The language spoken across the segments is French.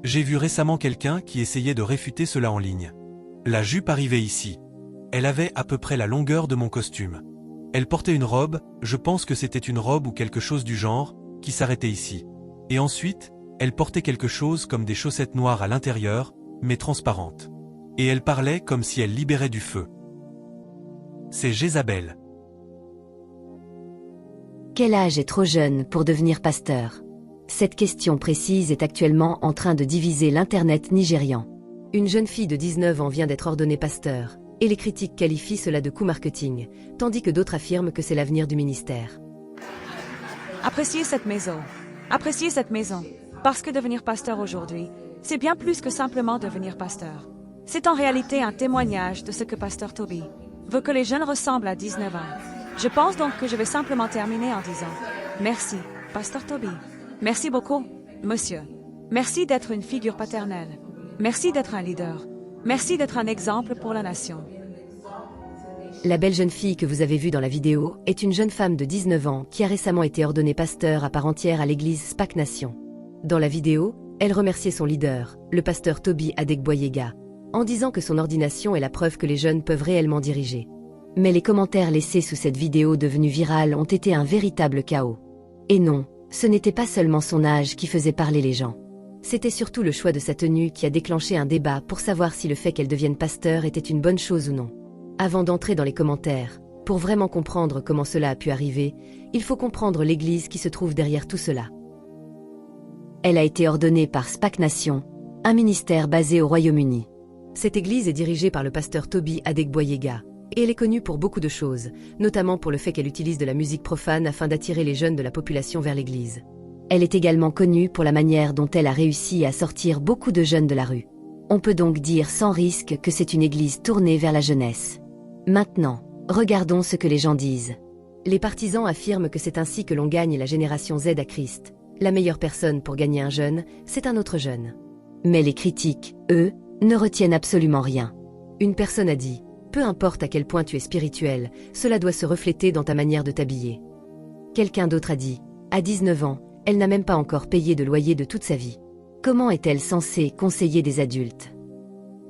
J'ai vu récemment quelqu'un qui essayait de réfuter cela en ligne. La jupe arrivait ici. Elle avait à peu près la longueur de mon costume. Elle portait une robe, je pense que c'était une robe ou quelque chose du genre, qui s'arrêtait ici. Et ensuite, elle portait quelque chose comme des chaussettes noires à l'intérieur, mais transparentes. Et elle parlait comme si elle libérait du feu. C'est Jézabel. Quel âge est trop jeune pour devenir pasteur? Cette question précise est actuellement en train de diviser l'Internet nigérian. Une jeune fille de 19 ans vient d'être ordonnée pasteur, et les critiques qualifient cela de coup marketing, tandis que d'autres affirment que c'est l'avenir du ministère. Appréciez cette maison. Appréciez cette maison. Parce que devenir pasteur aujourd'hui, c'est bien plus que simplement devenir pasteur. C'est en réalité un témoignage de ce que pasteur Toby veut que les jeunes ressemblent à 19 ans. Je pense donc que je vais simplement terminer en disant merci, pasteur Toby. Merci beaucoup, monsieur. Merci d'être une figure paternelle. Merci d'être un leader. Merci d'être un exemple pour la nation. La belle jeune fille que vous avez vue dans la vidéo est une jeune femme de 19 ans qui a récemment été ordonnée pasteur à part entière à l'église SPAC Nation. Dans la vidéo, elle remerciait son leader, le pasteur Toby Adegboyega, en disant que son ordination est la preuve que les jeunes peuvent réellement diriger. Mais les commentaires laissés sous cette vidéo devenue virale ont été un véritable chaos. Et non, ce n'était pas seulement son âge qui faisait parler les gens. C'était surtout le choix de sa tenue qui a déclenché un débat pour savoir si le fait qu'elle devienne pasteur était une bonne chose ou non. Avant d'entrer dans les commentaires, pour vraiment comprendre comment cela a pu arriver, il faut comprendre l'église qui se trouve derrière tout cela. Elle a été ordonnée par SPAC Nation, un ministère basé au Royaume-Uni. Cette église est dirigée par le pasteur Toby Adegboyega, et elle est connue pour beaucoup de choses, notamment pour le fait qu'elle utilise de la musique profane afin d'attirer les jeunes de la population vers l'église. Elle est également connue pour la manière dont elle a réussi à sortir beaucoup de jeunes de la rue. On peut donc dire sans risque que c'est une église tournée vers la jeunesse. Maintenant, regardons ce que les gens disent. Les partisans affirment que c'est ainsi que l'on gagne la génération Z à Christ. La meilleure personne pour gagner un jeune, c'est un autre jeune. Mais les critiques, eux, ne retiennent absolument rien. Une personne a dit « Peu importe à quel point tu es spirituel, cela doit se refléter dans ta manière de t'habiller. » Quelqu'un d'autre a dit « À 19 ans, elle n'a même pas encore payé de loyer de toute sa vie. Comment est-elle censée conseiller des adultes ?»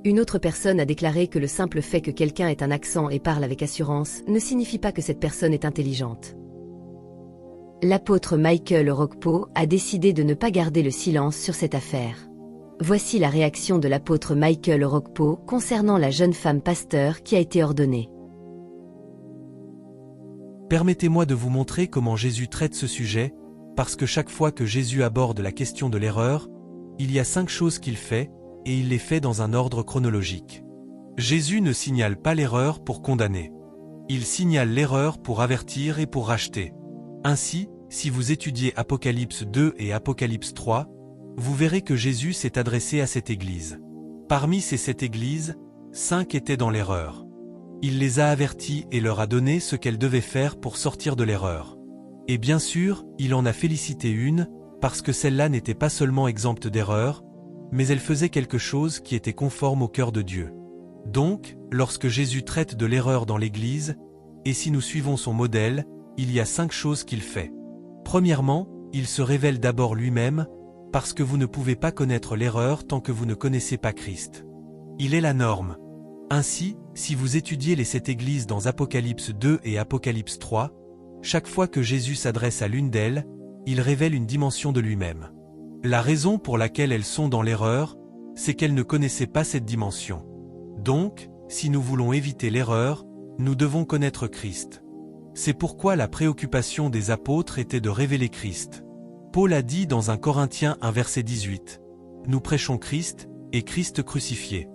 Une autre personne a déclaré que le simple fait que quelqu'un ait un accent et parle avec assurance ne signifie pas que cette personne est intelligente. L'apôtre Michael Rokpo a décidé de ne pas garder le silence sur cette affaire. Voici la réaction de l'apôtre Michael Rokpo concernant la jeune femme pasteur qui a été ordonnée. Permettez-moi de vous montrer comment Jésus traite ce sujet, parce que chaque fois que Jésus aborde la question de l'erreur, il y a 5 choses qu'il fait, et il les fait dans un ordre chronologique. Jésus ne signale pas l'erreur pour condamner. Il signale l'erreur pour avertir et pour racheter. Ainsi, si vous étudiez Apocalypse 2 et Apocalypse 3, vous verrez que Jésus s'est adressé à cette église. Parmi ces 7 églises, 5 étaient dans l'erreur. Il les a avertis et leur a donné ce qu'elles devaient faire pour sortir de l'erreur. Et bien sûr, il en a félicité une, parce que celle-là n'était pas seulement exempte d'erreur, mais elle faisait quelque chose qui était conforme au cœur de Dieu. Donc, lorsque Jésus traite de l'erreur dans l'Église, et si nous suivons son modèle, il y a 5 choses qu'il fait. Premièrement, il se révèle d'abord lui-même, parce que vous ne pouvez pas connaître l'erreur tant que vous ne connaissez pas Christ. Il est la norme. Ainsi, si vous étudiez les 7 églises dans Apocalypse 2 et Apocalypse 3, chaque fois que Jésus s'adresse à l'une d'elles, il révèle une dimension de lui-même. La raison pour laquelle elles sont dans l'erreur, c'est qu'elles ne connaissaient pas cette dimension. Donc, si nous voulons éviter l'erreur, nous devons connaître Christ. C'est pourquoi la préoccupation des apôtres était de révéler Christ. Paul a dit dans 1 Corinthiens 1 verset 18, « Nous prêchons Christ, et Christ crucifié. »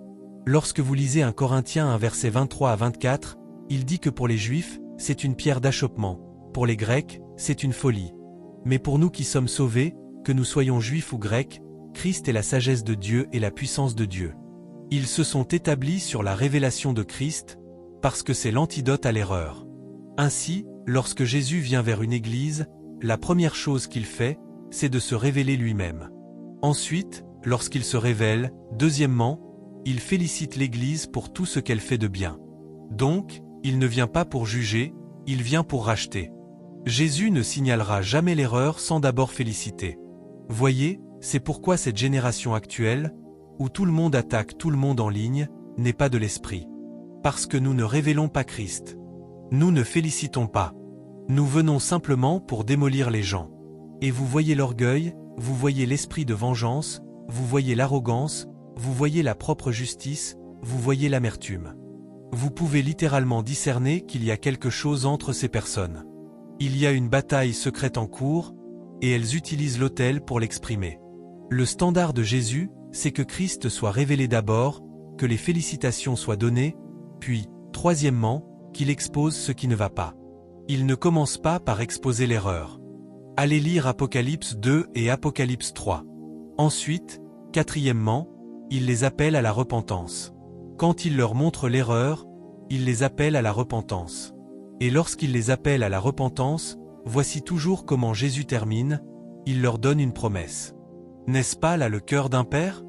Lorsque vous lisez 1 Corinthiens 1 verset 23 à 24, il dit que pour les Juifs, c'est une pierre d'achoppement, pour les Grecs, c'est une folie. Mais pour nous qui sommes sauvés, que nous soyons Juifs ou Grecs, Christ est la sagesse de Dieu et la puissance de Dieu. Ils se sont établis sur la révélation de Christ, parce que c'est l'antidote à l'erreur. Ainsi, lorsque Jésus vient vers une église, la première chose qu'il fait, c'est de se révéler lui-même. Ensuite, lorsqu'il se révèle, deuxièmement, il félicite l'église pour tout ce qu'elle fait de bien. Donc, il ne vient pas pour juger, il vient pour racheter. Jésus ne signalera jamais l'erreur sans d'abord féliciter. Voyez, C'est pourquoi cette génération actuelle, où tout le monde attaque tout le monde en ligne, n'est pas de l'esprit. Parce que nous ne révélons pas Christ. Nous ne félicitons pas. Nous venons simplement pour démolir les gens. Et vous voyez l'orgueil, vous voyez l'esprit de vengeance, vous voyez l'arrogance, vous voyez la propre justice, vous voyez l'amertume. Vous pouvez littéralement discerner qu'il y a quelque chose entre ces personnes. Il y a une bataille secrète en cours, et elles utilisent l'autel pour l'exprimer. Le standard de Jésus, c'est que Christ soit révélé d'abord, que les félicitations soient données, puis, troisièmement, qu'il expose ce qui ne va pas. Il ne commence pas par exposer l'erreur. Allez lire Apocalypse 2 et Apocalypse 3. Ensuite, quatrièmement, il les appelle à la repentance. Quand il leur montre l'erreur, il les appelle à la repentance. Et lorsqu'il les appelle à la repentance, voici toujours comment Jésus termine, il leur donne une promesse. N'est-ce pas là le cœur d'un père?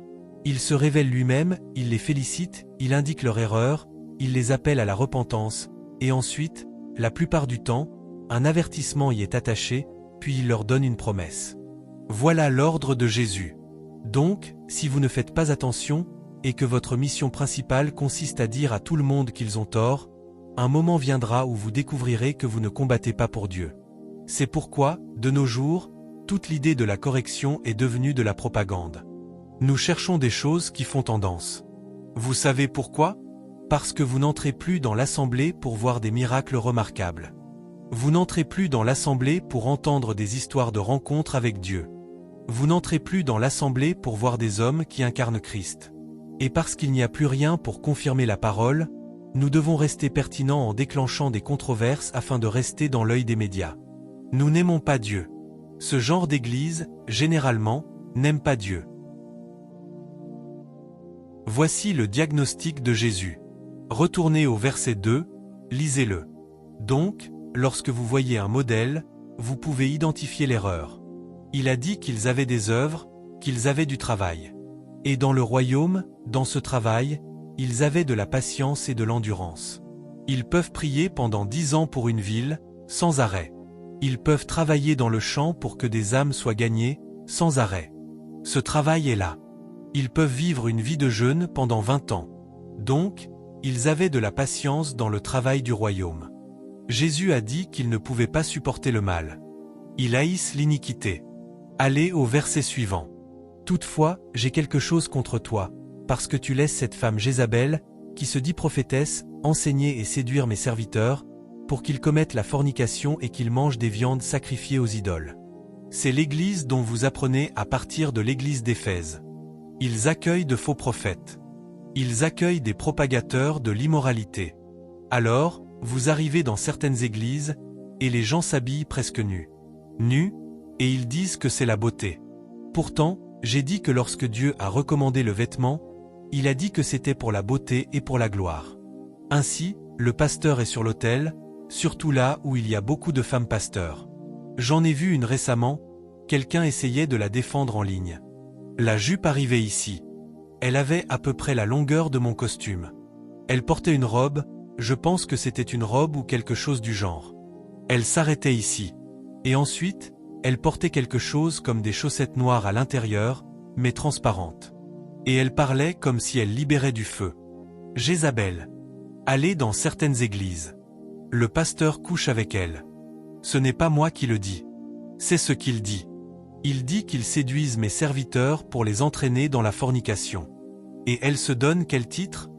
Il se révèle lui-même, il les félicite, il indique leur erreur, il les appelle à la repentance, et ensuite, la plupart du temps, un avertissement y est attaché, puis il leur donne une promesse. Voilà l'ordre de Jésus. Donc, si vous ne faites pas attention, et que votre mission principale consiste à dire à tout le monde qu'ils ont tort, un moment viendra où vous découvrirez que vous ne combattez pas pour Dieu. C'est pourquoi, de nos jours, toute l'idée de la correction est devenue de la propagande. Nous cherchons des choses qui font tendance. Vous savez pourquoi? Parce que vous n'entrez plus dans l'assemblée pour voir des miracles remarquables. Vous n'entrez plus dans l'assemblée pour entendre des histoires de rencontres avec Dieu. Vous n'entrez plus dans l'assemblée pour voir des hommes qui incarnent Christ. Et parce qu'il n'y a plus rien pour confirmer la parole, nous devons rester pertinents en déclenchant des controverses afin de rester dans l'œil des médias. Nous n'aimons pas Dieu. Ce genre d'église, généralement, n'aime pas Dieu. Voici le diagnostic de Jésus. Retournez au verset 2, lisez-le. Donc, lorsque vous voyez un modèle, vous pouvez identifier l'erreur. Il a dit qu'ils avaient des œuvres, qu'ils avaient du travail. Et dans le royaume, dans ce travail, ils avaient de la patience et de l'endurance. Ils peuvent prier pendant 10 ans pour une ville, sans arrêt. Ils peuvent travailler dans le champ pour que des âmes soient gagnées, sans arrêt. Ce travail est là. Ils peuvent vivre une vie de jeûne pendant 20 ans. Donc, ils avaient de la patience dans le travail du royaume. Jésus a dit qu'ils ne pouvaient pas supporter le mal. Ils haïssent l'iniquité. Allez au verset suivant. Toutefois, j'ai quelque chose contre toi, parce que tu laisses cette femme Jézabel, qui se dit prophétesse, enseigner et séduire mes serviteurs, pour qu'ils commettent la fornication et qu'ils mangent des viandes sacrifiées aux idoles. C'est l'église dont vous apprenez à partir de l'église d'Éphèse. Ils accueillent de faux prophètes. Ils accueillent des propagateurs de l'immoralité. Alors, vous arrivez dans certaines églises, et les gens s'habillent presque nus. Nus, et ils disent que c'est la beauté. Pourtant, j'ai dit que lorsque Dieu a recommandé le vêtement, il a dit que c'était pour la beauté et pour la gloire. Ainsi, le pasteur est sur l'autel, surtout là où il y a beaucoup de femmes pasteurs. J'en ai vu une récemment, quelqu'un essayait de la défendre en ligne. La jupe arrivait ici. Elle avait à peu près la longueur de mon costume. Elle portait une robe, je pense que c'était une robe ou quelque chose du genre. Elle s'arrêtait ici. Et ensuite, elle portait quelque chose comme des chaussettes noires à l'intérieur, mais transparentes. Et elle parlait comme si elle libérait du feu. Jézabel. Allez dans certaines églises. Le pasteur couche avec elle. Ce n'est pas moi qui le dis. C'est ce qu'il dit. Il dit qu'ils séduisent mes serviteurs pour les entraîner dans la fornication. Et elle se donne quel titre?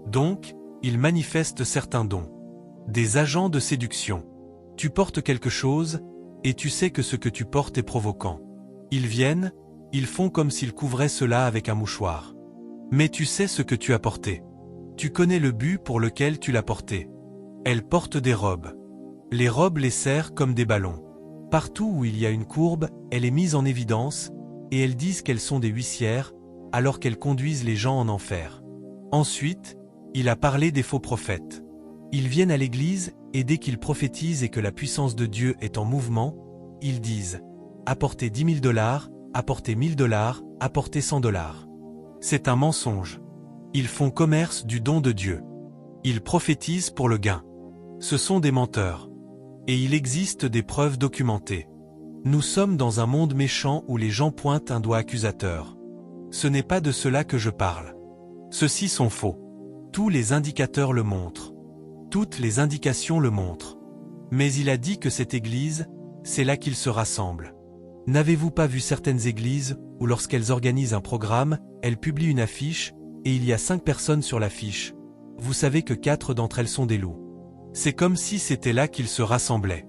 Donc, il manifeste certains dons. Des agents de séduction. Tu portes quelque chose, et tu sais que ce que tu portes est provoquant. Ils viennent, ils font comme s'ils couvraient cela avec un mouchoir. Mais tu sais ce que tu as porté. Tu connais le but pour lequel tu l'as porté. Elles portent des robes. Les robes les serrent comme des ballons. Partout où il y a une courbe, elle est mise en évidence, et elles disent qu'elles sont des huissières, alors qu'elles conduisent les gens en enfer. Ensuite, il a parlé des faux prophètes. Ils viennent à l'église, et dès qu'ils prophétisent et que la puissance de Dieu est en mouvement, ils disent « Apportez 10 000 $, apportez 1 000 $, apportez 100 $. C'est un mensonge. Ils font commerce du don de Dieu. Ils prophétisent pour le gain. Ce sont des menteurs. Et il existe des preuves documentées. Nous sommes dans un monde méchant où les gens pointent un doigt accusateur. Ce n'est pas de cela que je parle. Ceux-ci sont faux. Tous les indicateurs le montrent. Toutes les indications le montrent. Mais il a dit que cette église, c'est là qu'ils se rassemblent. N'avez-vous pas vu certaines églises où lorsqu'elles organisent un programme, elles publient une affiche, et il y a 5 personnes sur l'affiche. Vous savez que 4 d'entre elles sont des loups. C'est comme si c'était là qu'ils se rassemblaient.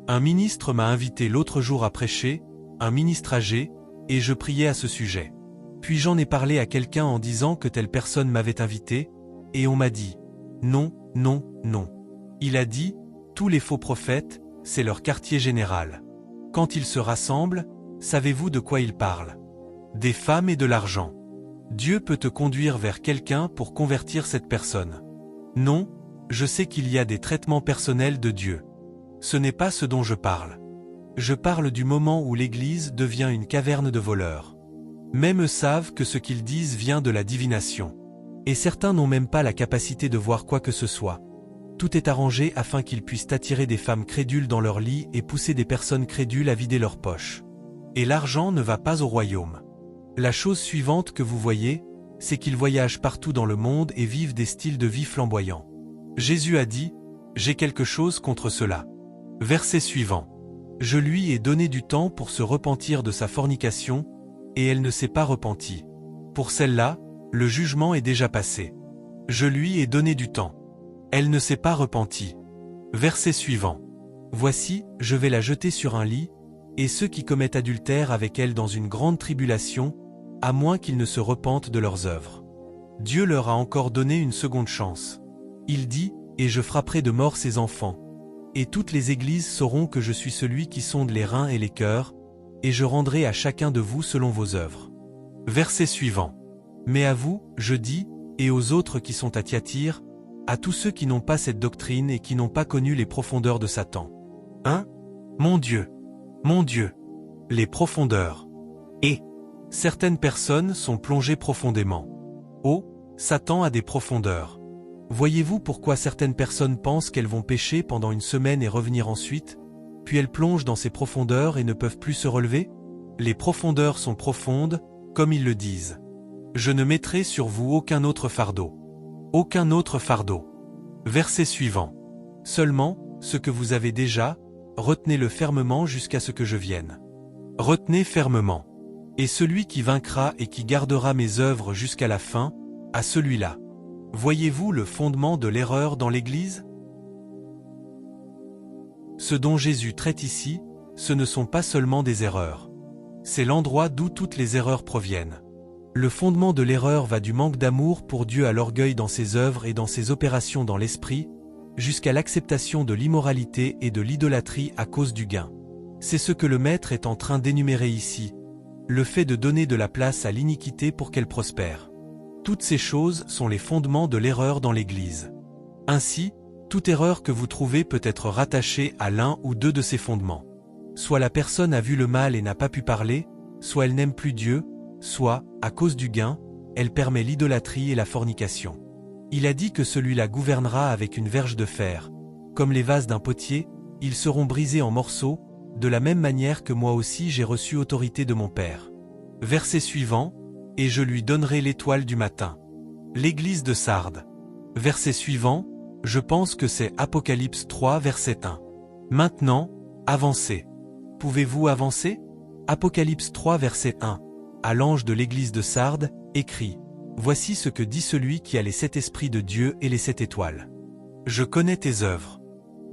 Un ministre m'a invité l'autre jour à prêcher, un ministre âgé, et je priais à ce sujet. Puis j'en ai parlé à quelqu'un en disant que telle personne m'avait invité, et on m'a dit « Non, non, non ». Il a dit « Tous les faux prophètes, c'est leur quartier général. Quand ils se rassemblent, savez-vous de quoi ils parlent? Des femmes et de l'argent. Dieu peut te conduire vers quelqu'un pour convertir cette personne. Non, je sais qu'il y a des traitements personnels de Dieu. Ce n'est pas ce dont je parle. Je parle du moment où l'Église devient une caverne de voleurs. Même eux savent que ce qu'ils disent vient de la divination. Et certains n'ont même pas la capacité de voir quoi que ce soit. Tout est arrangé afin qu'ils puissent attirer des femmes crédules dans leur lit et pousser des personnes crédules à vider leurs poches. Et l'argent ne va pas au royaume. La chose suivante que vous voyez, c'est qu'ils voyagent partout dans le monde et vivent des styles de vie flamboyants. Jésus a dit, « J'ai quelque chose contre cela. » Verset suivant. Je lui ai donné du temps pour se repentir de sa fornication, et elle ne s'est pas repentie. Pour celle-là, le jugement est déjà passé. Je lui ai donné du temps. Elle ne s'est pas repentie. Verset suivant. Voici, je vais la jeter sur un lit, et ceux qui commettent adultère avec elle dans une grande tribulation, à moins qu'ils ne se repentent de leurs œuvres. Dieu leur a encore donné une seconde chance. Il dit, et je frapperai de mort ses enfants. Et toutes les églises sauront que je suis celui qui sonde les reins et les cœurs, et je rendrai à chacun de vous selon vos œuvres. Verset suivant. Mais à vous, je dis, et aux autres qui sont à Thyatire, à tous ceux qui n'ont pas cette doctrine et qui n'ont pas connu les profondeurs de Satan. 1. Mon Dieu, les profondeurs. Et certaines personnes sont plongées profondément. Oh, Satan a des profondeurs. Voyez-vous pourquoi certaines personnes pensent qu'elles vont pécher pendant une semaine et revenir ensuite, puis elles plongent dans ces profondeurs et ne peuvent plus se relever? Les profondeurs sont profondes, comme ils le disent. Je ne mettrai sur vous aucun autre fardeau. Aucun autre fardeau. Verset suivant. Seulement, ce que vous avez déjà, retenez-le fermement jusqu'à ce que je vienne. Retenez fermement. Et celui qui vaincra et qui gardera mes œuvres jusqu'à la fin, à celui-là. Voyez-vous le fondement de l'erreur dans l'Église? Ce dont Jésus traite ici, ce ne sont pas seulement des erreurs. C'est l'endroit d'où toutes les erreurs proviennent. Le fondement de l'erreur va du manque d'amour pour Dieu à l'orgueil dans ses œuvres et dans ses opérations dans l'esprit, jusqu'à l'acceptation de l'immoralité et de l'idolâtrie à cause du gain. C'est ce que le Maître est en train d'énumérer ici, le fait de donner de la place à l'iniquité pour qu'elle prospère. Toutes ces choses sont les fondements de l'erreur dans l'Église. Ainsi, toute erreur que vous trouvez peut être rattachée à l'un ou deux de ces fondements. Soit la personne a vu le mal et n'a pas pu parler, soit elle n'aime plus Dieu, soit, à cause du gain, elle permet l'idolâtrie et la fornication. Il a dit que celui-là gouvernera avec une verge de fer. Comme les vases d'un potier, ils seront brisés en morceaux, de la même manière que moi aussi j'ai reçu autorité de mon Père. Verset suivant, et je lui donnerai l'étoile du matin. L'Église de Sardes. Verset suivant, je pense que c'est Apocalypse 3 verset 1. Maintenant, avancez. Pouvez-vous avancer? Apocalypse 3 verset 1. À l'ange de l'Église de Sardes, écrit, « Voici ce que dit celui qui a les 7 esprits de Dieu et les 7 étoiles. Je connais tes œuvres.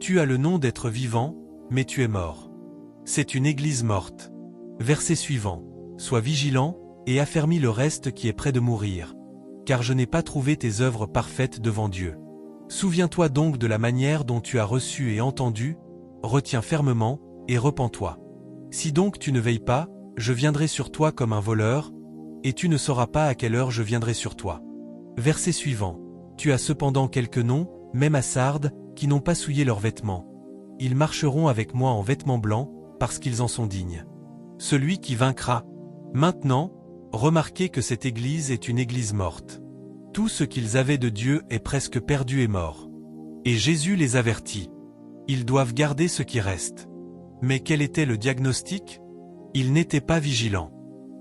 Tu as le nom d'être vivant, mais tu es mort. C'est une Église morte. » Verset suivant. « Sois vigilant, et affermis le reste qui est près de mourir. Car je n'ai pas trouvé tes œuvres parfaites devant Dieu. Souviens-toi donc de la manière dont tu as reçu et entendu, retiens fermement, et repens-toi. Si donc tu ne veilles pas, je viendrai sur toi comme un voleur, et tu ne sauras pas à quelle heure je viendrai sur toi. » Verset suivant. « Tu as cependant quelques noms, même à Sardes, qui n'ont pas souillé leurs vêtements. Ils marcheront avec moi en vêtements blancs, parce qu'ils en sont dignes. Celui qui vaincra. » Maintenant, remarquez que cette Église est une Église morte. Tout ce qu'ils avaient de Dieu est presque perdu et mort. Et Jésus les avertit. Ils doivent garder ce qui reste. Mais quel était le diagnostic? Ils n'étaient pas vigilants.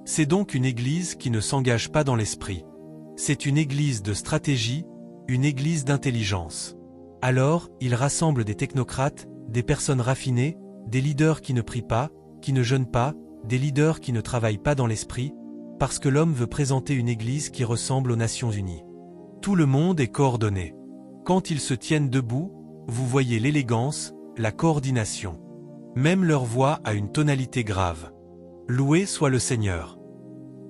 C'est donc une église qui ne s'engage pas dans l'esprit. C'est une église de stratégie, une église d'intelligence. Alors, il rassemble des technocrates, des personnes raffinées, des leaders qui ne prient pas, qui ne jeûnent pas, des leaders qui ne travaillent pas dans l'esprit, parce que l'homme veut présenter une église qui ressemble aux Nations Unies. Tout le monde est coordonné. Quand ils se tiennent debout, vous voyez l'élégance, la coordination. Même leur voix a une tonalité grave. Loué soit le Seigneur.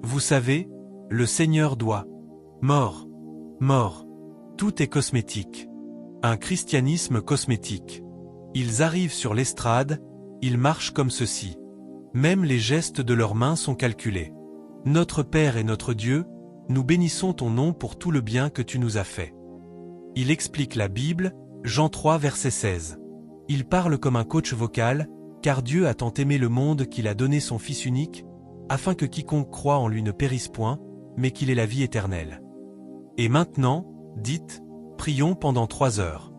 Vous savez, le Seigneur doit. Mort. Mort. Tout est cosmétique. Un christianisme cosmétique. Ils arrivent sur l'estrade, ils marchent comme ceci. Même les gestes de leurs mains sont calculés. Notre Père et notre Dieu, nous bénissons ton nom pour tout le bien que tu nous as fait. Il explique la Bible, Jean 3 verset 16. Il parle comme un coach vocal, car Dieu a tant aimé le monde qu'il a donné son Fils unique, afin que quiconque croit en lui ne périsse point, mais qu'il ait la vie éternelle. Et maintenant, dites, prions pendant 3 heures.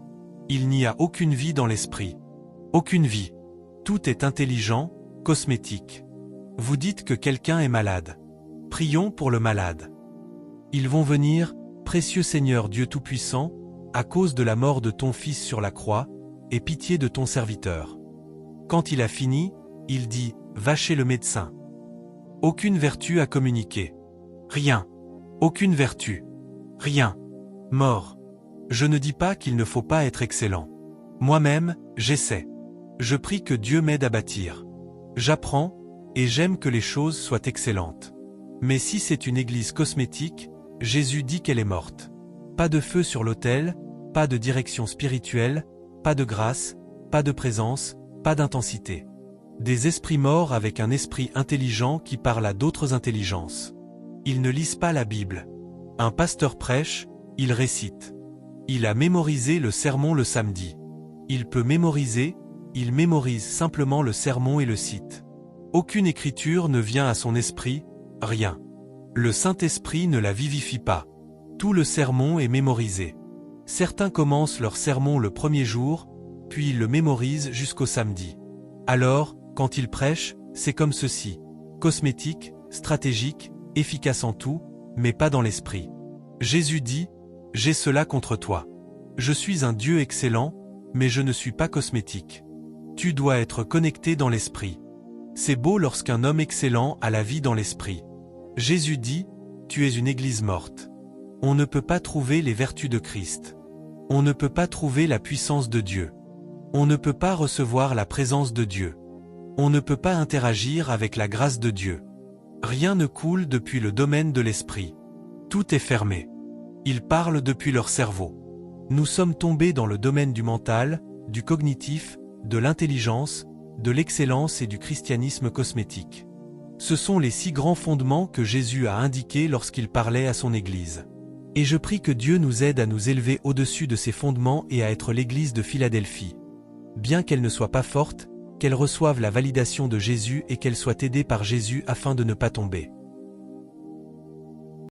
Il n'y a aucune vie dans l'esprit. Aucune vie. Tout est intelligent, cosmétique. Vous dites que quelqu'un est malade. Prions pour le malade. Ils vont venir, précieux Seigneur Dieu Tout-Puissant, à cause de la mort de ton Fils sur la croix, aie pitié de ton serviteur. Quand il a fini, il dit, va chez le médecin. Aucune vertu à communiquer. Rien. Aucune vertu. Rien. Mort. Je ne dis pas qu'il ne faut pas être excellent. Moi-même, j'essaie. Je prie que Dieu m'aide à bâtir. J'apprends, et j'aime que les choses soient excellentes. Mais si c'est une église cosmétique, Jésus dit qu'elle est morte. Pas de feu sur l'autel, pas de direction spirituelle, pas de grâce, pas de présence, pas d'intensité. Des esprits morts avec un esprit intelligent qui parle à d'autres intelligences. Ils ne lisent pas la Bible. Un pasteur prêche, il récite. Il a mémorisé le sermon le samedi. Il peut mémoriser, il mémorise simplement le sermon et le cite. Aucune écriture ne vient à son esprit, rien. Le Saint-Esprit ne la vivifie pas. Tout le sermon est mémorisé. Certains commencent leur sermon le premier jour, puis ils le mémorisent jusqu'au samedi. Alors, quand ils prêchent, c'est comme ceci. Cosmétique, stratégique, efficace en tout, mais pas dans l'esprit. Jésus dit, « J'ai cela contre toi. Je suis un Dieu excellent, mais je ne suis pas cosmétique. Tu dois être connecté dans l'esprit. » C'est beau lorsqu'un homme excellent a la vie dans l'esprit. Jésus dit, « Tu es une église morte. » On ne peut pas trouver les vertus de Christ. On ne peut pas trouver la puissance de Dieu. On ne peut pas recevoir la présence de Dieu. On ne peut pas interagir avec la grâce de Dieu. Rien ne coule depuis le domaine de l'esprit. Tout est fermé. Ils parlent depuis leur cerveau. Nous sommes tombés dans le domaine du mental, du cognitif, de l'intelligence, de l'excellence et du christianisme cosmétique. Ce sont les 6 grands fondements que Jésus a indiqués lorsqu'il parlait à son Église. Et je prie que Dieu nous aide à nous élever au-dessus de ces fondements et à être l'Église de Philadelphie. Bien qu'elle ne soit pas forte, qu'elle reçoive la validation de Jésus et qu'elle soit aidée par Jésus afin de ne pas tomber.